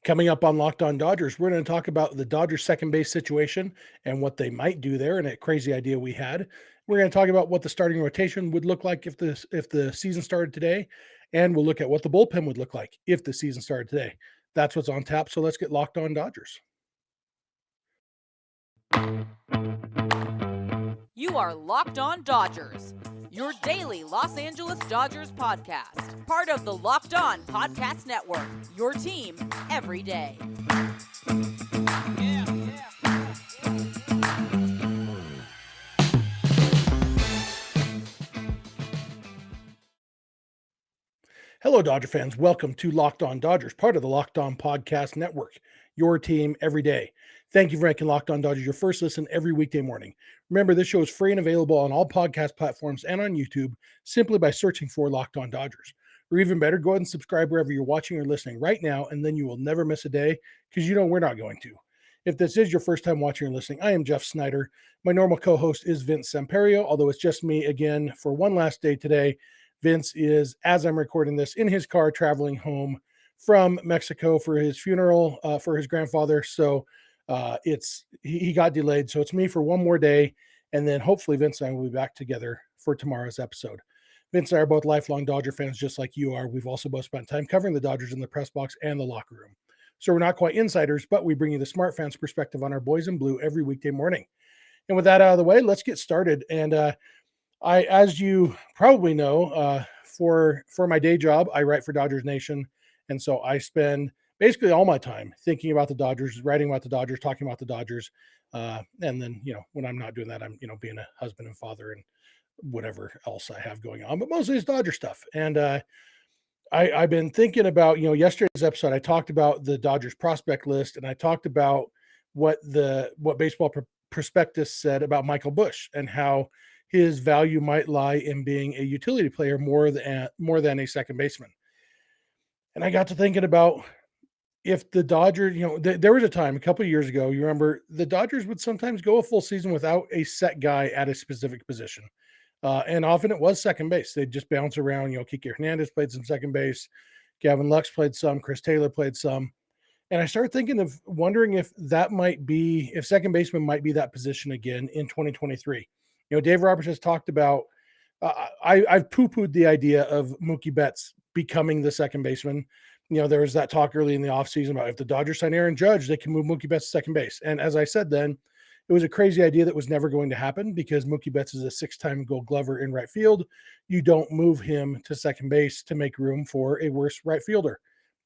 Coming up on Locked On Dodgers, we're going to talk about the Dodgers second base situation and what they might do there, and a crazy idea we had. We're going to talk about what the starting rotation would look like if the season started today, and we'll look at what the bullpen would look like if the season started today. That's what's on tap. So let's get Locked On Dodgers. You are Locked On Dodgers, your daily Los Angeles Dodgers podcast. Part of the Locked On Podcast Network, your team every day. Hello, Dodger fans. Welcome to Locked On Dodgers, part of the Locked On Podcast Network, your team every day. Thank you for making Locked On Dodgers your first listen every weekday morning. Remember, this show is free and available on all podcast platforms and on YouTube simply by searching for Locked On Dodgers. Or even better, go ahead and subscribe wherever you're watching or listening right now, and then you will never miss a day because you know we're not going to. If this is your first time watching or listening, I am Jeff Snyder. My normal co-host is Vince Samperio, although it's just me again for one last day today. Vince is, as I'm recording this, in his car traveling home from Mexico for his funeral for his grandfather. So he got delayed. So it's me for one more day. And then hopefully Vince and I will be back together for tomorrow's episode. Vince and I are both lifelong Dodger fans, just like you are. We've also both spent time covering the Dodgers in the press box and the locker room. So we're not quite insiders, but we bring you the smart fans perspective on our boys in blue every weekday morning. And with that out of the way, let's get started. And as you probably know, for my day job, I write for Dodgers Nation. And so I spend basically all my time thinking about the Dodgers, writing about the Dodgers, talking about the Dodgers. And then, when I'm not doing that, I'm, being a husband and father and whatever else I have going on, but mostly it's Dodger stuff. And I've been thinking about, yesterday's episode, I talked about the Dodgers prospect list, and I talked about what Baseball Prospectus said about Michael Busch and how his value might lie in being a utility player more than a second baseman. And I got to thinking about if the Dodgers, there was a time a couple of years ago, you remember the Dodgers would sometimes go a full season without a set guy at a specific position. And often it was second base. They'd just bounce around. Kike Hernandez played some second base. Gavin Lux played some. Chris Taylor played some. And I started thinking of wondering if second baseman might be that position again in 2023. Dave Roberts has talked about, I've poo-pooed the idea of Mookie Betts becoming the second baseman. There was that talk early in the offseason about if the Dodgers sign Aaron Judge, they can move Mookie Betts to second base. And as I said then, it was a crazy idea that was never going to happen because Mookie Betts is a 6-time Gold Glover in right field. You don't move him to second base to make room for a worse right fielder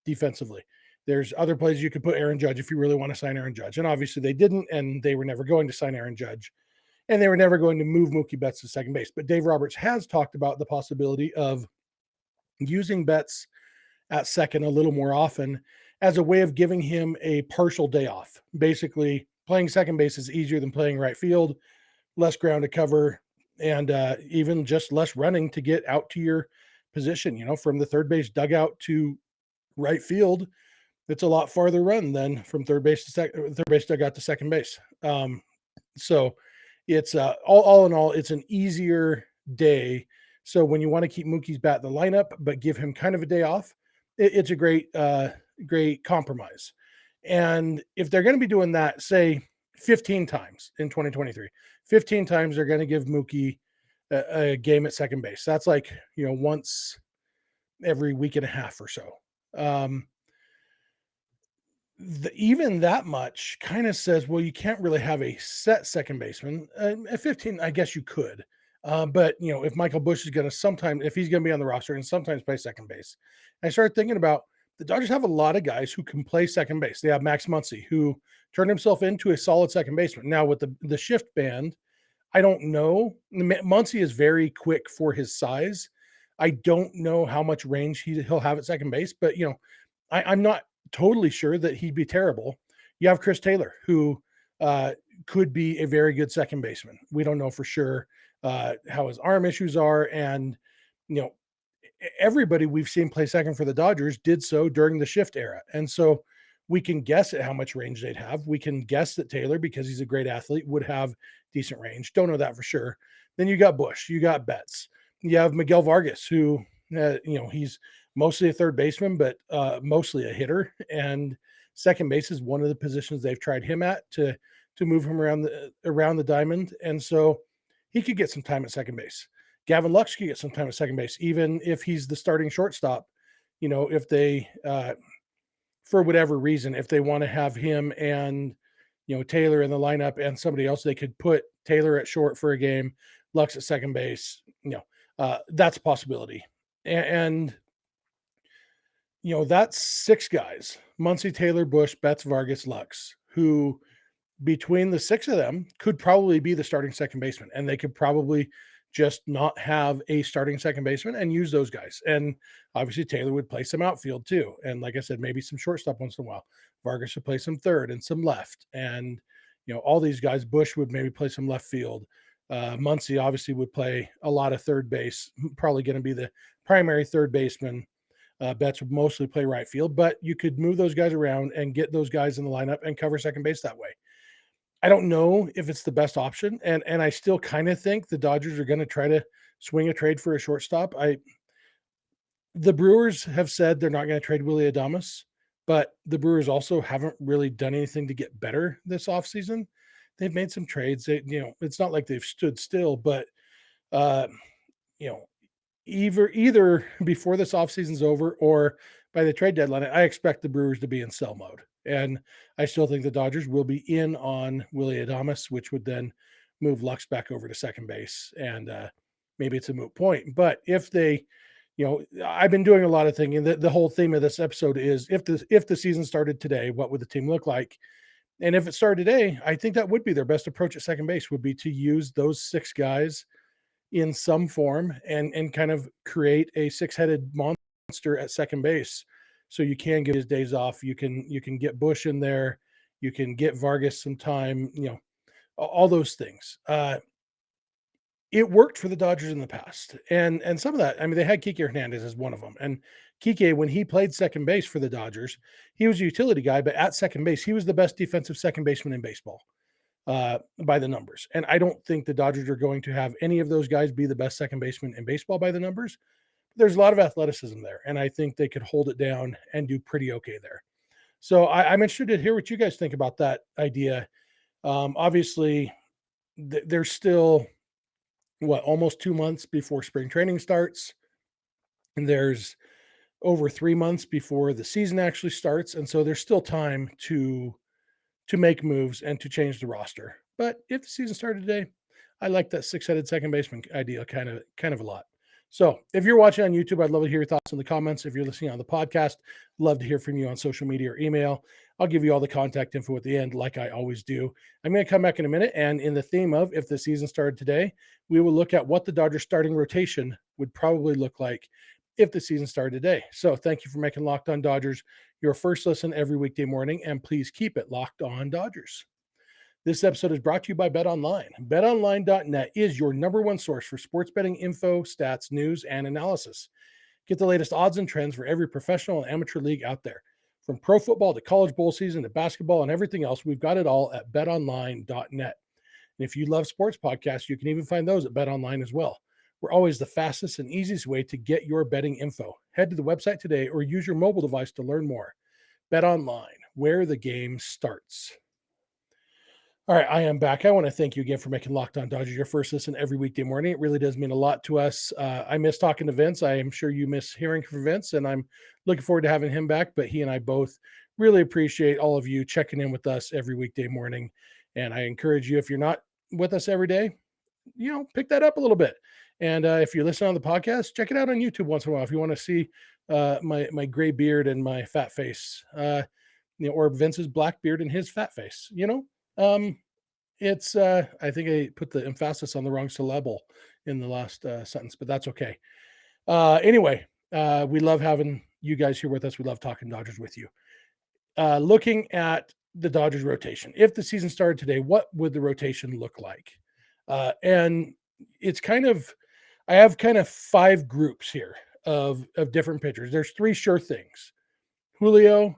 defensively. There's other places you could put Aaron Judge if you really want to sign Aaron Judge. And obviously they didn't, and they were never going to sign Aaron Judge. And they were never going to move Mookie Betts to second base. But Dave Roberts has talked about the possibility of using Betts at second a little more often as a way of giving him a partial day off. Basically, playing second base is easier than playing right field, less ground to cover, and even just less running to get out to your position. From the third base dugout to right field, it's a lot farther run than from third base dugout to second base. So it's all in all, it's an easier day. So when you want to keep Mookie's bat in the lineup, but give him kind of a day off, it's a great compromise. And if they're going to be doing that, say 15 times in 2023, 15 times they're going to give Mookie a game at second base. That's like, once every week and a half or so. Even that much kind of says, well, you can't really have a set second baseman. At 15, I guess you could. But, if Michael Busch is going to if he's going to be on the roster and sometimes play second base, I started thinking about the Dodgers have a lot of guys who can play second base. They have Max Muncy, who turned himself into a solid second baseman. Now, with the shift band, I don't know. Muncy is very quick for his size. I don't know how much range he'll have at second base, but, I'm not totally sure that he'd be terrible. You have Chris Taylor, who could be a very good second baseman. We don't know for sure how his arm issues are. And, everybody we've seen play second for the Dodgers did so during the shift era. And so we can guess at how much range they'd have. We can guess that Taylor, because he's a great athlete, would have decent range. Don't know that for sure. Then you got Busch, you got Betts. You have Miguel Vargas, who, he's mostly a third baseman, but mostly a hitter. And second base is one of the positions they've tried him at to move him around the diamond. And so he could get some time at second base. Gavin Lux could get some time at second base, even if he's the starting shortstop. If they for whatever reason, if they want to have him and Taylor in the lineup and somebody else, they could put Taylor at short for a game, Lux at second base. That's a possibility. And that's six guys: Muncy, Taylor, Bush, Betts, Vargas, Lux, who between the six of them could probably be the starting second baseman, and they could probably just not have a starting second baseman and use those guys. And obviously Taylor would play some outfield too. And like I said, maybe some shortstop once in a while. Vargas would play some third and some left. And all these guys, Bush would maybe play some left field. Muncy obviously would play a lot of third base, probably going to be the primary third baseman. Betts would mostly play right field, but you could move those guys around and get those guys in the lineup and cover second base that way. I don't know if it's the best option, and I still kind of think the Dodgers are going to try to swing a trade for a shortstop. The Brewers have said they're not going to trade Willy Adames, but the Brewers also haven't really done anything to get better this offseason. They've made some trades. It's not like they've stood still, but uh, you know, either before this offseason's over or by the trade deadline, I expect the Brewers to be in sell mode. And I still think the Dodgers will be in on Willy Adames, which would then move Lux back over to second base. And maybe it's a moot point. But if they, I've been doing a lot of thinking. The whole theme of this episode is if the season started today, what would the team look like? And if it started today, I think that would be their best approach at second base, would be to use those six guys in some form and kind of create a six-headed monster at second base. So you can get his days off. You can get Bush in there. You can get Vargas some time, all those things. It worked for the Dodgers in the past. And some of that, I mean, they had Kike Hernandez as one of them. And Kike, when he played second base for the Dodgers, he was a utility guy, but at second base, he was the best defensive second baseman in baseball by the numbers. And I don't think the Dodgers are going to have any of those guys be the best second baseman in baseball by the numbers. There's a lot of athleticism there, and I think they could hold it down and do pretty okay there. So I'm interested to hear what you guys think about that idea. Obviously, there's still almost 2 months before spring training starts, and there's over 3 months before the season actually starts, and so there's still time to make moves and to change the roster. But if the season started today, I like that six-headed second baseman idea kind of a lot. So if you're watching on YouTube, I'd love to hear your thoughts in the comments. If you're listening on the podcast, love to hear from you on social media or email. I'll give you all the contact info at the end, like I always do. I'm going to come back in a minute, and in the theme of if the season started today, we will look at what the Dodgers starting rotation would probably look like if the season started today. So thank you for making Locked On Dodgers your first listen every weekday morning, and please keep it Locked On Dodgers. This episode is brought to you by BetOnline. BetOnline.net is your number one source for sports betting info, stats, news, and analysis. Get the latest odds and trends for every professional and amateur league out there. From pro football to college bowl season to basketball and everything else, we've got it all at betonline.net. And if you love sports podcasts, you can even find those at BetOnline as well. We're always the fastest and easiest way to get your betting info. Head to the website today or use your mobile device to learn more. BetOnline, where the game starts. All right, I am back. I want to thank you again for making Locked On Dodgers your first listen every weekday morning. It really does mean a lot to us. I miss talking to Vince. I am sure you miss hearing from Vince, and I'm looking forward to having him back. But he and I both really appreciate all of you checking in with us every weekday morning. And I encourage you, if you're not with us every day, pick that up a little bit. And if you're listening on the podcast, check it out on YouTube once in a while if you want to see my gray beard and my fat face, or Vince's black beard and his fat face. It's I think I put the emphasis on the wrong syllable in the last sentence, but that's okay. Anyway, we love having you guys here with us. We love talking Dodgers with you. Looking at the Dodgers rotation, if the season started today, what would the rotation look like? And it's I have kind of 5 groups here of different pitchers. There's 3 sure things: Julio,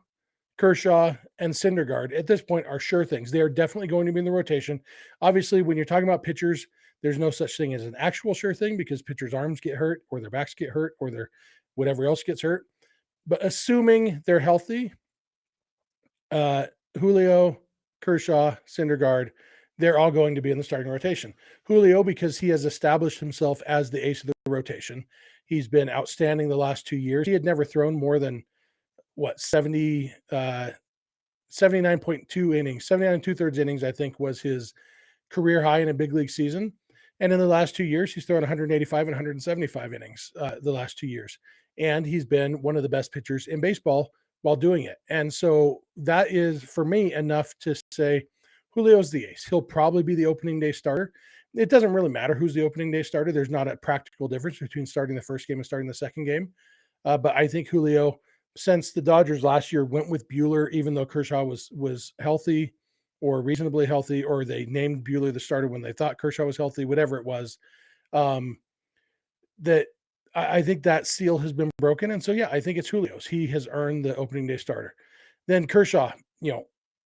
Kershaw, and Syndergaard at this point are sure things. They are definitely going to be in the rotation. Obviously, when you're talking about pitchers, there's no such thing as an actual sure thing because pitchers' arms get hurt or their backs get hurt or their whatever else gets hurt. But assuming they're healthy, uh, Julio, Kershaw, Syndergaard, they're all going to be in the starting rotation. Julio, because he has established himself as the ace of the rotation. He's been outstanding the last 2 years. He had never thrown more than 79.2 innings, 79 and 2/3 innings, I think was his career high in a big league season. And in the last 2 years, he's thrown 185 and 175 innings the last 2 years. And he's been one of the best pitchers in baseball while doing it. And so that is, for me, enough to say Julio's the ace. He'll probably be the opening day starter. It doesn't really matter who's the opening day starter. There's not a practical difference between starting the first game and starting the second game. But I think Julio, since the Dodgers last year went with Buehler, even though Kershaw was healthy or reasonably healthy, or they named Buehler the starter when they thought Kershaw was healthy, whatever it was, um, that I think that seal has been broken. And so, yeah, I think it's Julio's. He has earned the opening day starter. Then Kershaw,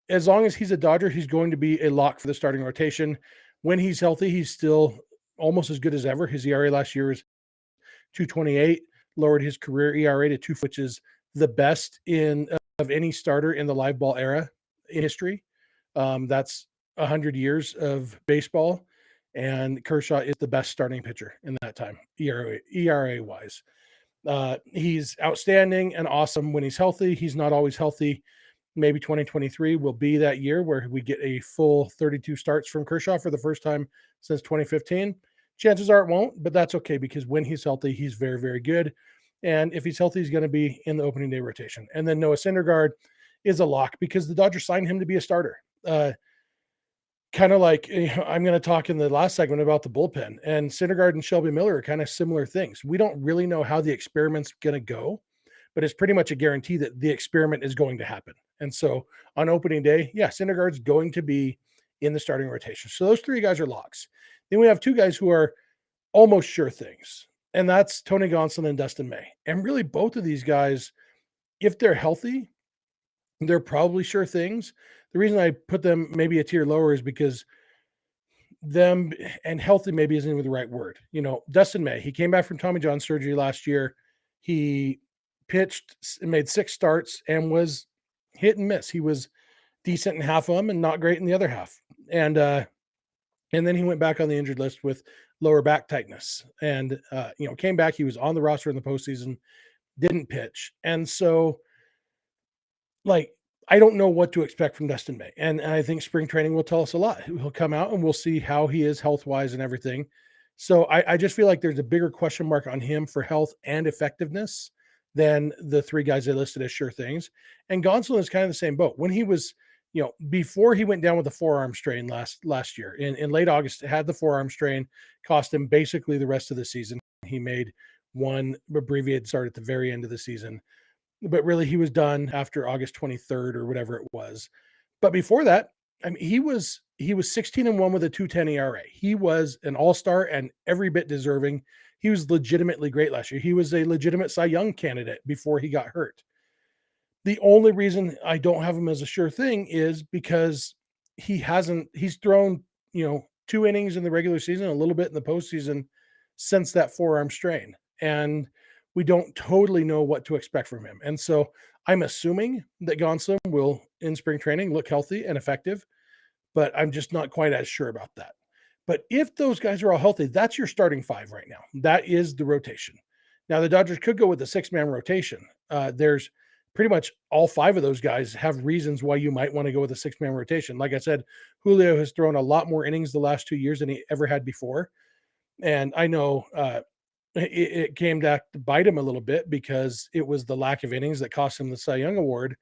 as long as he's a Dodger, he's going to be a lock for the starting rotation. When he's healthy, he's still almost as good as ever. His ERA last year is 2.28, lowered his career ERA to 2, which is the best of any starter in the live ball era in history. That's 100 years of baseball, and Kershaw is the best starting pitcher in that time, ERA wise. He's outstanding and awesome when he's healthy. He's not always healthy. Maybe 2023 will be that year where we get a full 32 starts from Kershaw for the first time since 2015. Chances are it won't, but that's okay because when he's healthy, he's very, very good. And if he's healthy, he's going to be in the opening day rotation. And then Noah Syndergaard is a lock because the Dodgers signed him to be a starter. Kind of like, I'm going to talk in the last segment about the bullpen, and Syndergaard and Shelby Miller are kind of similar things. We don't really know how the experiment's going to go, but it's pretty much a guarantee that the experiment is going to happen. And so on opening day, yeah, Syndergaard's going to be in the starting rotation. So those 3 guys are locks. Then we have 2 guys who are almost sure things, and that's Tony Gonsolin and Dustin May. And really both of these guys, if they're healthy, they're probably sure things. The reason I put them maybe a tier lower is because them and healthy maybe isn't even the right word. Dustin May, he came back from Tommy John surgery last year. He pitched and made 6 starts and was hit and miss. He was decent in half of them and not great in the other half. And then he went back on the injured list with lower back tightness and, came back. He was on the roster in the postseason, didn't pitch. And so, I don't know what to expect from Dustin May. And I think spring training will tell us a lot. He'll come out and we'll see how he is health-wise and everything. So I just feel like there's a bigger question mark on him for health and effectiveness than the 3 guys I listed as sure things. And Gonsolin is kind of the same boat. When he was, before he went down with the forearm strain last year, in late August, had the forearm strain, cost him basically the rest of the season. He made one abbreviated start at the very end of the season. But really, he was done after August 23rd or whatever it was. But before that, I mean, he was 16-1 with a 2.10 ERA. He was an all-star and every bit deserving. He was legitimately great last year. He was a legitimate Cy Young candidate before he got hurt. The only reason I don't have him as a sure thing is because he's thrown, 2 innings in the regular season, a little bit in the postseason since that forearm strain. And we don't totally know what to expect from him. And so I'm assuming that Gonsolin will, in spring training, look healthy and effective, but I'm just not quite as sure about that. But if those guys are all healthy, that's your starting 5 right now. That is the rotation. Now, the Dodgers could go with a 6-man rotation. There's pretty much all 5 of those guys have reasons why you might want to go with a 6-man rotation. Like I said, Julio has thrown a lot more innings the last 2 years than he ever had before. And I know it came back to bite him a little bit because it was the lack of innings that cost him the Cy Young Award.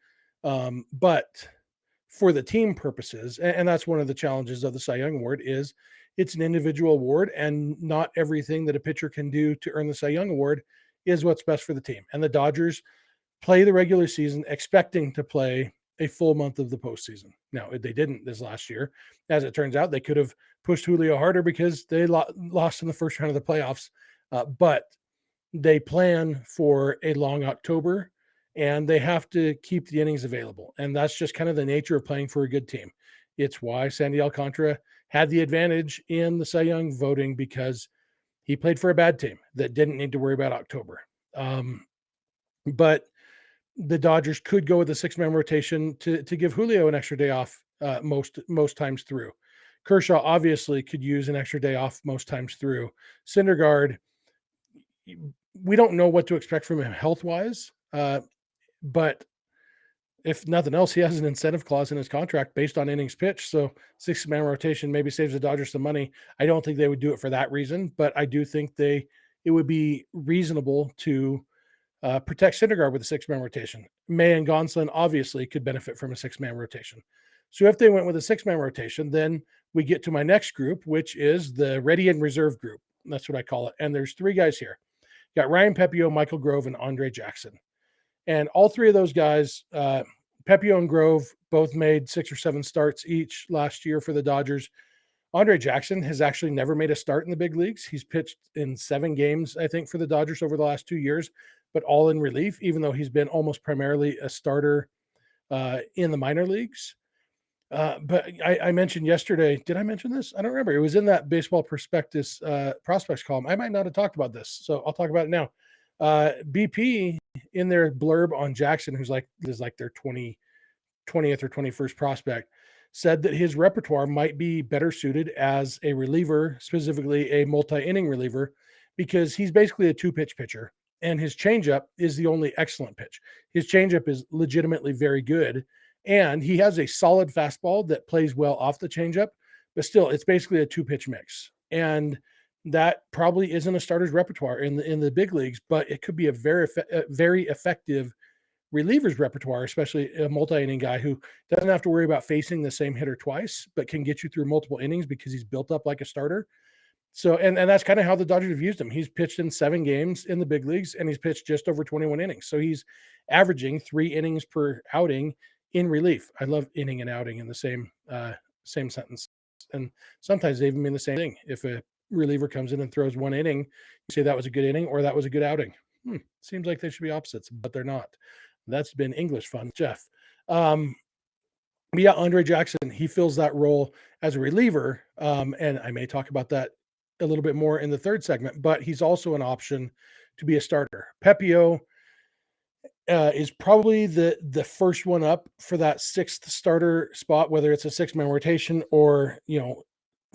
But for the team purposes, and that's one of the challenges of the Cy Young Award, is it's an individual award, and not everything that a pitcher can do to earn the Cy Young Award is what's best for the team. And the Dodgers play the regular season expecting to play a full month of the postseason. Now, they didn't this last year. As it turns out, they could have pushed Julio harder because they lost in the first round of the playoffs. But they plan for a long October, and they have to keep the innings available. And that's just kind of the nature of playing for a good team. It's why Sandy Alcantara had the advantage in the Cy Young voting, because he played for a bad team that didn't need to worry about October. but the Dodgers could go with a six-man rotation to give Julio an extra day off most times through. Kershaw obviously could use an extra day off most times through. Syndergaard, we don't know what to expect from him health-wise, but if nothing else, he has an incentive clause in his contract based on innings pitched. So six-man rotation maybe saves the Dodgers some money. I don't think they would do it for that reason, but I do think it would be reasonable to protect Syndergaard with a six-man rotation. May and Gonsolin obviously could benefit from a six-man rotation. So if they went with a six-man rotation, then we get to my next group, which is the ready and reserve group. That's what I call it. And there's three guys here. You got Ryan Pepio, Michael Grove, and Andre Jackson. And all three of those guys, Pepio and Grove, both made 6 or 7 starts each last year for the Dodgers. Andre Jackson has actually never made a start in the big leagues. He's pitched in 7 games, I think, for the Dodgers over the last 2 years, but all in relief, even though he's been almost primarily a starter in the minor leagues. But I mentioned yesterday, did I mention this? I don't remember. It was in that Baseball Prospectus prospects column. I might not have talked about this, so I'll talk about it now. BP in their blurb on Jackson, who's like their 20th or 21st prospect, said that his repertoire might be better suited as a reliever, specifically a multi-inning reliever, because he's basically a two-pitch pitcher, and his changeup is the only excellent pitch. His changeup is legitimately very good, and he has a solid fastball that plays well off the changeup, but still, it's basically a two-pitch mix. And that probably isn't a starter's repertoire in the big leagues, but it could be a very effective reliever's repertoire, especially a multi-inning guy who doesn't have to worry about facing the same hitter twice, but can get you through multiple innings because he's built up like a starter. So, and that's kind of how the Dodgers have used him. He's pitched in 7 games in the big leagues, and he's pitched just over 21 innings. So he's averaging 3 innings per outing in relief. I love inning and outing in the same sentence. And sometimes they even mean the same thing. If a reliever comes in and throws 1 inning, you say that was a good inning or that was a good outing. Seems like they should be opposites, but they're not. That's been English fun, Jeff. Yeah, Andre Jackson, he fills that role as a reliever, and I may talk about that a little bit more in the third segment, but he's also an option to be a starter. Pepio is probably the first one up for that 6th starter spot, whether it's a 6-man rotation or,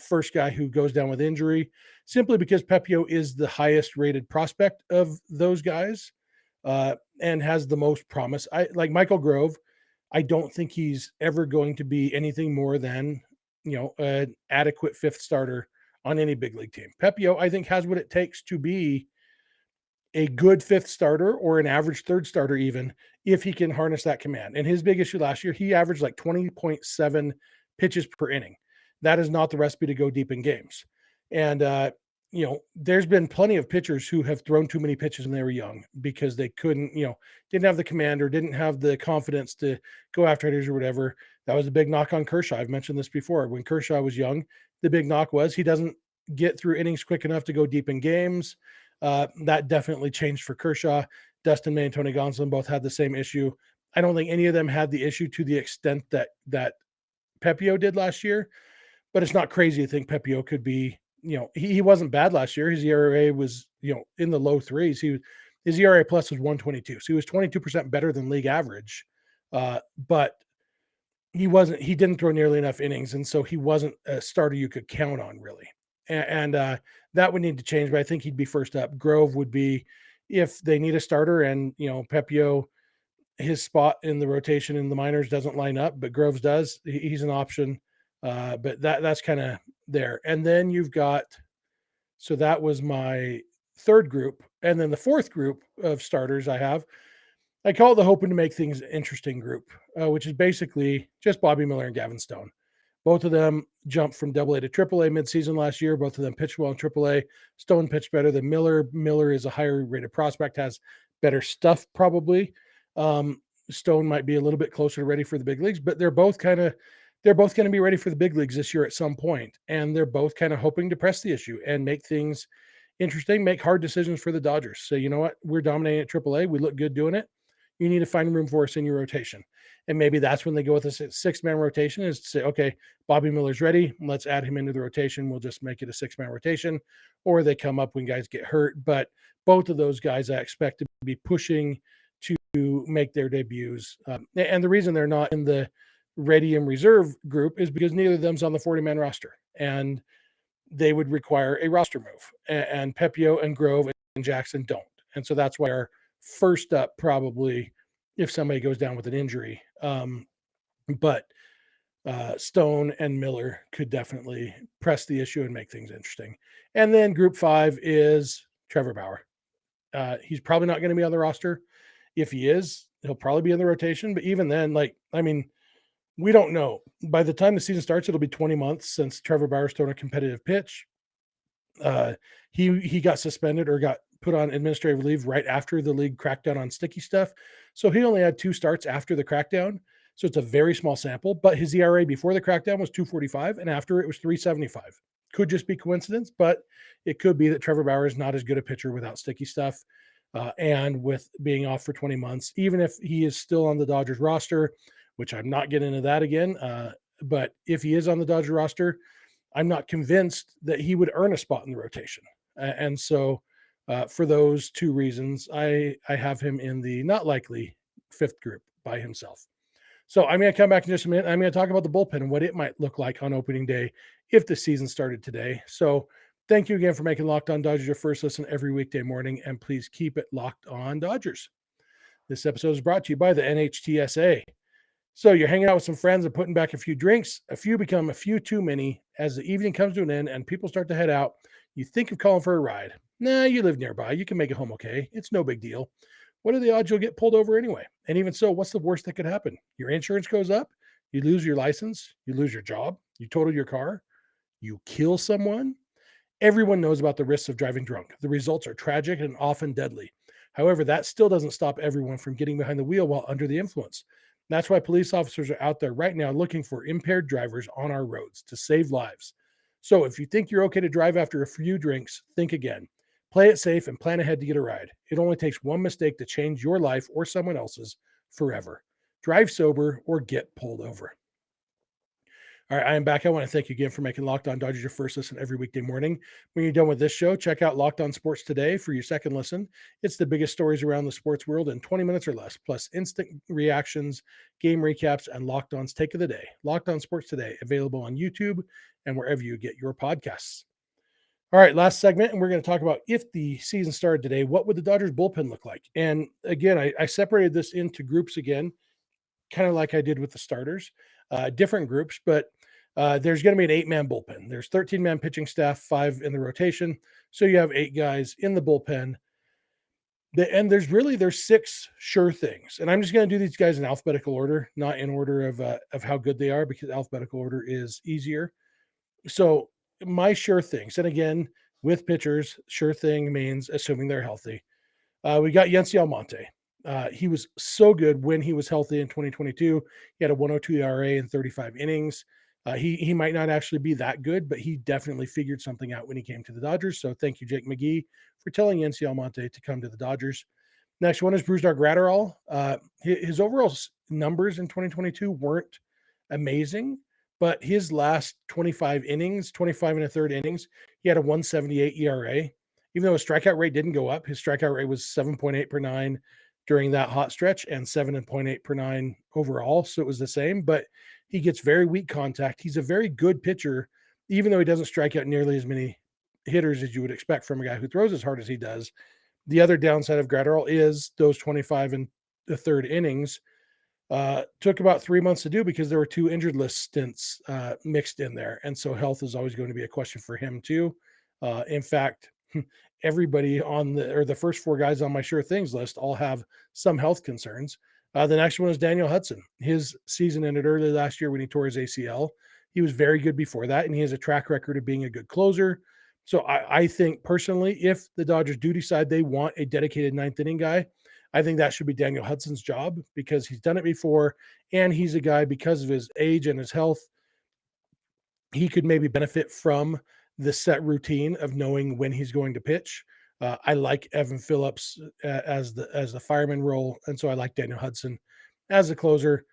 first guy who goes down with injury, simply because Pepio is the highest rated prospect of those guys, and has the most promise. I like Michael Grove. I don't think he's ever going to be anything more than, an adequate 5th starter on any big league team. Pepio, I think, has what it takes to be a good 5th starter or an average 3rd starter, even if he can harness that command. And his big issue last year, he averaged like 20.7 pitches per inning. That is not the recipe to go deep in games. And, there's been plenty of pitchers who have thrown too many pitches when they were young because they couldn't, didn't have the command or didn't have the confidence to go after hitters or whatever. That was a big knock on Kershaw. I've mentioned this before. When Kershaw was young, the big knock was he doesn't get through innings quick enough to go deep in games. That definitely changed for Kershaw. Dustin May and Tony Gonsolin both had the same issue. I don't think any of them had the issue to the extent that Pepio did last year, but it's not crazy to think Pepio could be, he wasn't bad last year. His ERA was, in the low 3s. His ERA plus was 122. So he was 22% better than league average. But he didn't throw nearly enough innings. And so he wasn't a starter you could count on, really. And that would need to change, but I think he'd be first up. Grove would be, if they need a starter, and Pepio, his spot in the rotation in the minors doesn't line up, but Groves does. He's an option. But that's kind of there. And then you've got, so that was my 3rd group. And then the 4th group of starters I call it the hoping to make things interesting group, which is basically just Bobby Miller and Gavin Stone. Both of them jumped from AA to AAA midseason last year. Both of them pitched well in AAA. Stone pitched better than Miller. Miller is a higher rated prospect, has better stuff probably. Stone might be a little bit closer to ready for the big leagues, but they're both going to be ready for the big leagues this year at some point. And they're both kind of hoping to press the issue and make things interesting, make hard decisions for the Dodgers. So, you know what? We're dominating at AAA. We look good doing it. You need to find room for us in your rotation. And maybe that's when they go with a 6-man rotation, is to say, okay, Bobby Miller's ready. Let's add him into the rotation. We'll just make it a 6-man rotation. Or they come up when guys get hurt. But both of those guys I expect to be pushing to make their debuts. And the reason they're not in the ready and reserve group is because neither of them's on the 40-man roster. And they would require a roster move. And Pepio and Grove and Jackson don't. And so that's why our first up probably if somebody goes down with an injury. But Stone and Miller could definitely press the issue and make things interesting. And then group 5 is Trevor Bauer. He's probably not going to be on the roster. If he is, he'll probably be in the rotation. But even then, we don't know. By the time the season starts, it'll be 20 months since Trevor Bauer's thrown a competitive pitch. He got suspended or got put on administrative leave right after the league cracked down on sticky stuff. So he only had 2 starts after the crackdown. So it's a very small sample, but his ERA before the crackdown was 2.45 and after it was 3.75. Could just be coincidence, but it could be that Trevor Bauer is not as good a pitcher without sticky stuff. And with being off for 20 months, even if he is still on the Dodgers roster, which I'm not getting into that again. But if he is on the Dodger roster, I'm not convinced that he would earn a spot in the rotation. And so for those 2 reasons, I have him in the not likely 5th group by himself. So I'm going to come back in just a minute. I'm going to talk about the bullpen and what it might look like on opening day if the season started today. So thank you again for making Locked On Dodgers your first listen every weekday morning, and please keep it Locked On Dodgers. This episode is brought to you by the NHTSA. So you're hanging out with some friends and putting back a few drinks. A few become a few too many. As the evening comes to an end and people start to head out, you think of calling for a ride. Nah, you live nearby. You can make it home okay. It's no big deal. What are the odds you'll get pulled over anyway? And even so, what's the worst that could happen? Your insurance goes up, you lose your license, you lose your job, you total your car, you kill someone. Everyone knows about the risks of driving drunk. The results are tragic and often deadly. However, that still doesn't stop everyone from getting behind the wheel while under the influence. That's why police officers are out there right now looking for impaired drivers on our roads to save lives. So if you think you're okay to drive after a few drinks, think again. Play it safe and plan ahead to get a ride. It only takes one mistake to change your life or someone else's forever. Drive sober or get pulled over. All right, I am back. I want to thank you again for making Locked On Dodgers your first listen every weekday morning. When you're done with this show, check out Locked On Sports Today for your second listen. It's the biggest stories around the sports world in 20 minutes or less, plus instant reactions, game recaps, and Locked On's Take of the Day. Locked On Sports Today, available on YouTube and wherever you get your podcasts. All right, last segment, and we're going to talk about if the season started today, what would the Dodgers bullpen look like? And again, I separated this into groups again, kind of like I did with the starters, different groups, but there's going to be an 8-man bullpen. There's 13-man pitching staff, 5 in the rotation. So you have 8 guys in the bullpen. And there's 6 sure things. And I'm just going to do these guys in alphabetical order, not in order of how good they are, because alphabetical order is easier. So my sure things, and again, with pitchers, sure thing means assuming they're healthy. We got Yency Almonte. He was so good when he was healthy in 2022. He had a 102 ERA in 35 innings. He might not actually be that good, but he definitely figured something out when he came to the Dodgers. So thank you, Jake McGee, for telling Yency Almonte to come to the Dodgers. Next one is Brusdar Graterol. His overall numbers in 2022 weren't amazing, but his last 25 innings, 25 and a third innings, he had a 178 ERA. Even though his strikeout rate didn't go up, his strikeout rate was 7.8 per 9 during that hot stretch and 7.8 per 9 overall. So it was the same, but he gets very weak contact. He's a very good pitcher, even though he doesn't strike out nearly as many hitters as you would expect from a guy who throws as hard as he does. The other downside of Graterol is those 25 and the third innings took about 3 months to do because there were 2 injured list stints mixed in there. And so health is always going to be a question for him too. In fact, everybody on the first 4 guys on my sure things list all have some health concerns. The next one is Daniel Hudson. His season ended early last year when he tore his ACL. He was very good before that, and he has a track record of being a good closer. So I think personally, if the Dodgers do decide they want a dedicated 9th inning guy, I think that should be Daniel Hudson's job because he's done it before, and he's a guy, because of his age and his health, he could maybe benefit from the set routine of knowing when he's going to pitch. I like Evan Phillips as the fireman role, and so I like Daniel Hudson as a closer.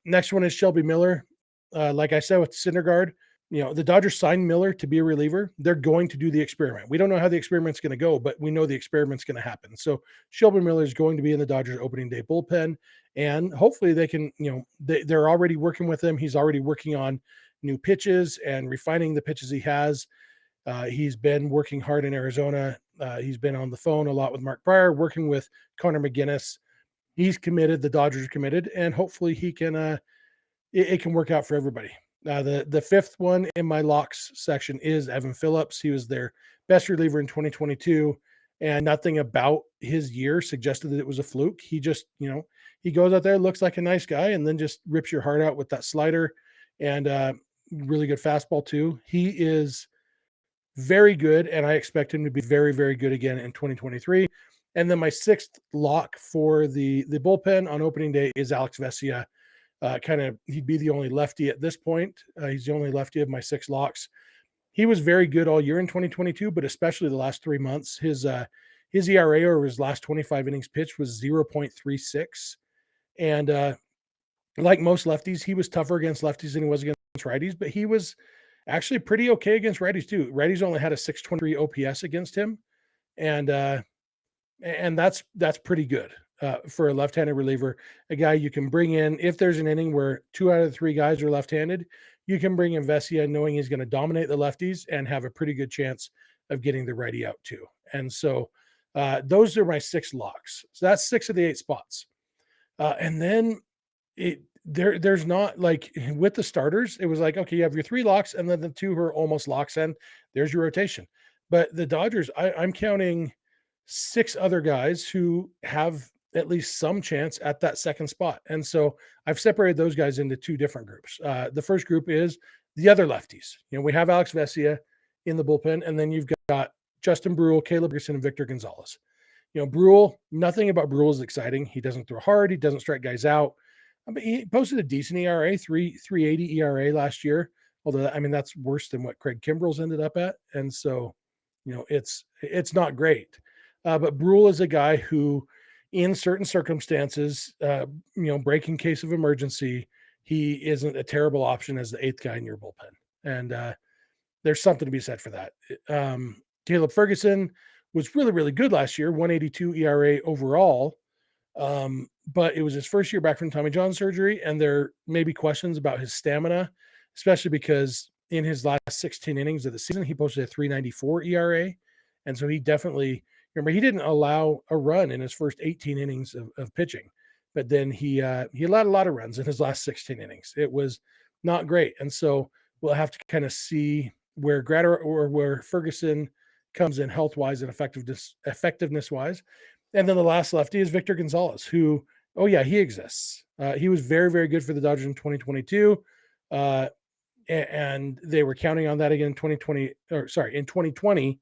Next one is Shelby Miller. Like I said with Syndergaard, The Dodgers signed Miller to be a reliever. They're going to do the experiment. We don't know how the experiment's going to go, but we know the experiment's going to happen. So Shelby Miller is going to be in the Dodgers opening day bullpen, and hopefully they can, they're already working with him. He's already working on new pitches and refining the pitches he has. He's been working hard in Arizona. He's been on the phone a lot with Mark Pryor, working with Connor McGinnis. He's committed. The Dodgers are committed, and hopefully he can. It can work out for everybody. The fifth one in my locks section is Evan Phillips. He was their best reliever in 2022, and nothing about his year suggested that it was a fluke. He just, he goes out there, looks like a nice guy, and then just rips your heart out with that slider and really good fastball too. He is very good, and I expect him to be very, very good again in 2023. And then my sixth lock for the bullpen on opening day is Alex Vesia. He'd be the only lefty at this point. He's the only lefty of my six locks. He was very good all year in 2022, but especially the last 3 months. His ERA over his last 25 innings pitched was 0.36. And like most lefties, he was tougher against lefties than he was against righties, but he was actually pretty okay against righties too. Righties only had a 623 OPS against him, and that's pretty good for a left-handed reliever. A guy you can bring in if there's an inning where 2 out of 3 guys are left-handed. You can bring in Vesia knowing he's going to dominate the lefties and have a pretty good chance of getting the righty out too. And so those are my 6 locks. So that's 6 of the 8 spots. And then there's not like with the starters, it was like, okay, you have your 3 locks and then the 2 who are almost locks, and there's your rotation. But the Dodgers, I'm counting 6 other guys who have at least some chance at that second spot. And so I've separated those guys into 2 different groups. The first group is the other lefties. We have Alex Vesia in the bullpen, and then you've got Justin Brule, Caleb Gerson, and Victor Gonzalez. Brule, nothing about Brule is exciting. He doesn't throw hard. He doesn't strike guys out. But he posted a decent ERA, 3.80 ERA last year. Although, that's worse than what Craig Kimbrell's ended up at. And so, it's not great. But Brule is a guy who, in certain circumstances, break in case of emergency, he isn't a terrible option as the 8th guy in your bullpen. And there's something to be said for that. Caleb Ferguson was really, really good last year, 182 ERA overall. But it was his first year back from Tommy John surgery, and there may be questions about his stamina, especially because in his last 16 innings of the season, he posted a 3.94 ERA. And so he definitely, remember, he didn't allow a run in his first 18 innings of pitching, but then he allowed a lot of runs in his last 16 innings. It was not great. And so we'll have to kind of see where where Ferguson comes in health-wise and effectiveness-wise. And then the last lefty is Victor Gonzalez, who, he exists. He was very, very good for the Dodgers in 2022. And they were counting on that again in 2020.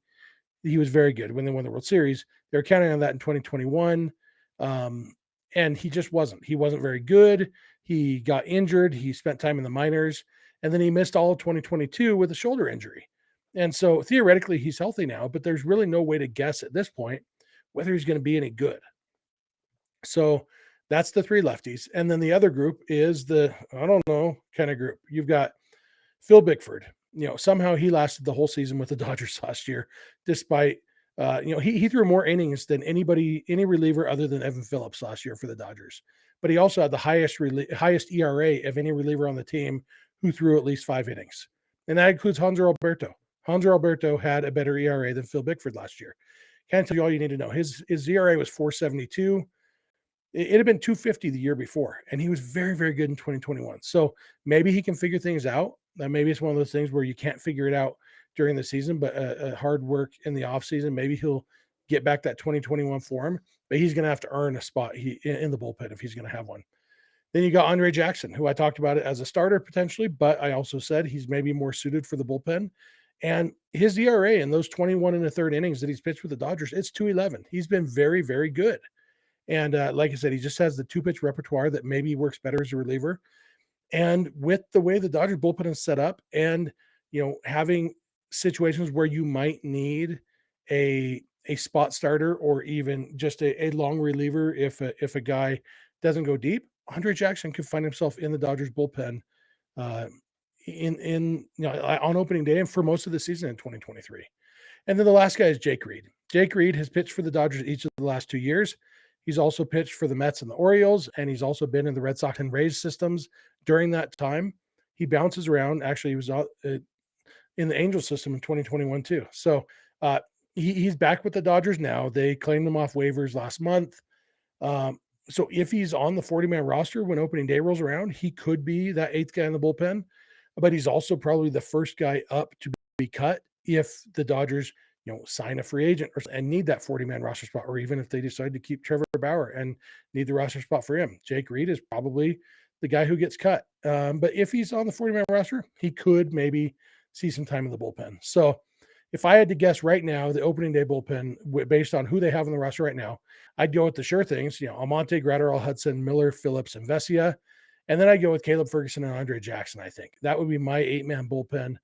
He was very good when they won the World Series. They were counting on that in 2021. And he just wasn't. He wasn't very good. He got injured. He spent time in the minors. And then he missed all of 2022 with a shoulder injury. And so theoretically, he's healthy now, but there's really no way to guess at this point whether he's going to be any good. So that's the 3 lefties. And then the other group is the, I don't know, kind of group. You've got Phil Bickford. Somehow he lasted the whole season with the Dodgers last year, despite, he threw more innings than any reliever other than Evan Phillips last year for the Dodgers. But he also had the highest ERA of any reliever on the team who threw at least 5 innings. And that includes Hanser Alberto. Hanser Alberto had a better ERA than Phil Bickford last year. Can't tell you all you need to know. His ERA was 4.72. It had been 2.50 the year before, and he was very, very good in 2021. So maybe he can figure things out. Maybe it's one of those things where you can't figure it out during the season, but hard work in the offseason, maybe he'll get back that 2021 form, but he's going to have to earn a spot in the bullpen if he's going to have one. Then you got Andre Jackson, who I talked about it as a starter potentially, but I also said he's maybe more suited for the bullpen. And his ERA in those 21 and a third innings that he's pitched with the Dodgers, it's 2.11. He's been very, very good. And like I said, he just has the 2-pitch repertoire that maybe works better as a reliever. And with the way the Dodgers bullpen is set up and, having situations where you might need a spot starter or even just a long reliever if a guy doesn't go deep, Andre Jackson could find himself in the Dodgers bullpen on opening day and for most of the season in 2023. And then the last guy is Jake Reed. Jake Reed has pitched for the Dodgers each of the last 2 years. He's also pitched for the Mets and the Orioles, and he's also been in the Red Sox and Rays systems during that time. He bounces around. Actually, he was in the Angels system in 2021 too. So uh, he's back with the Dodgers now. They claimed him off waivers last month. So if he's on the 40-man roster when opening day rolls around, he could be that eighth guy in the bullpen. But he's also probably the first guy up to be cut if the Dodgers, sign a free agent and need that 40-man roster spot, or even if they decide to keep Trevor Bauer and need the roster spot for him. Jake Reed is probably the guy who gets cut. But if he's on the 40-man roster, he could maybe see some time in the bullpen. So if I had to guess right now, the opening day bullpen, based on who they have on the roster right now, I'd go with the sure things, Almonte, Gratterall, Hudson, Miller, Phillips, and Vesia. And then I'd go with Caleb Ferguson and Andre Jackson, I think. That would be my 8-man bullpen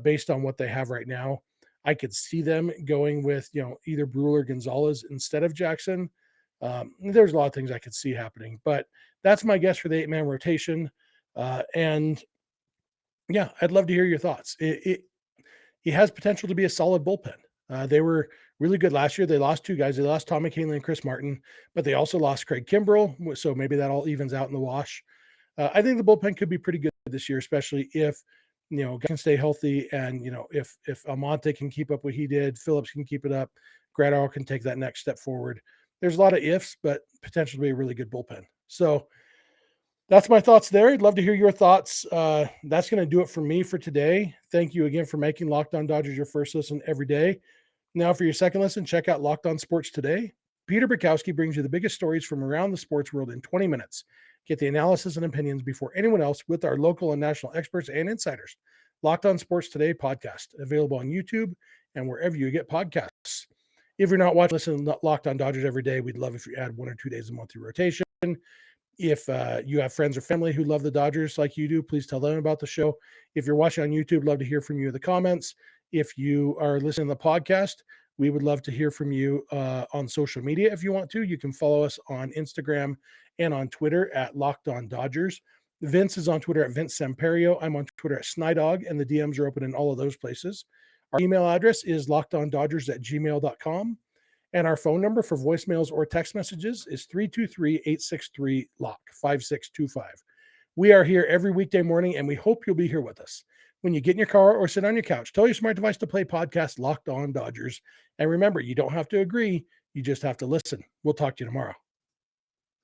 based on what they have right now. I could see them going with, either Brewer or Gonzalez instead of Jackson. There's a lot of things I could see happening, but that's my guess for the 8-man rotation. And yeah, I'd love to hear your thoughts. He has potential to be a solid bullpen. They were really good last year. They lost 2 guys. They lost Tom McKinley and Chris Martin, but they also lost Craig Kimbrell. So maybe that all evens out in the wash. I think the bullpen could be pretty good this year, especially if, guys can stay healthy. And, if Almonte can keep up what he did, Phillips can keep it up, Gratterall can take that next step forward. There's a lot of ifs, but potential to be a really good bullpen. So that's my thoughts there. I'd love to hear your thoughts. That's going to do it for me for today. Thank you again for making Locked On Dodgers your first listen every day. Now for your second listen, check out Locked On Sports Today. Peter Bukowski brings you the biggest stories from around the sports world in 20 minutes. Get the analysis and opinions before anyone else with our local and national experts and insiders. Locked On Sports Today podcast, available on YouTube and wherever you get podcasts. If you're not watching, listen to Locked On Dodgers every day. We'd love if you add 1 or 2 days a month to rotation. If you have friends or family who love the Dodgers like you do, please tell them about the show. If you're watching on YouTube, love to hear from you in the comments. If you are listening to the podcast, we would love to hear from you on social media. If you want to, you can follow us on Instagram and on Twitter at Locked On Dodgers. Vince is on Twitter at Vince Samperio. I'm on Twitter at Snydog, and the DMs are open in all of those places. Our email address is lockedondodgers@gmail.com. And our phone number for voicemails or text messages is 323-863-LOCK, 5625. We are here every weekday morning, and we hope you'll be here with us. When you get in your car or sit on your couch, tell your smart device to play podcast Locked On Dodgers. And remember, you don't have to agree. You just have to listen. We'll talk to you tomorrow.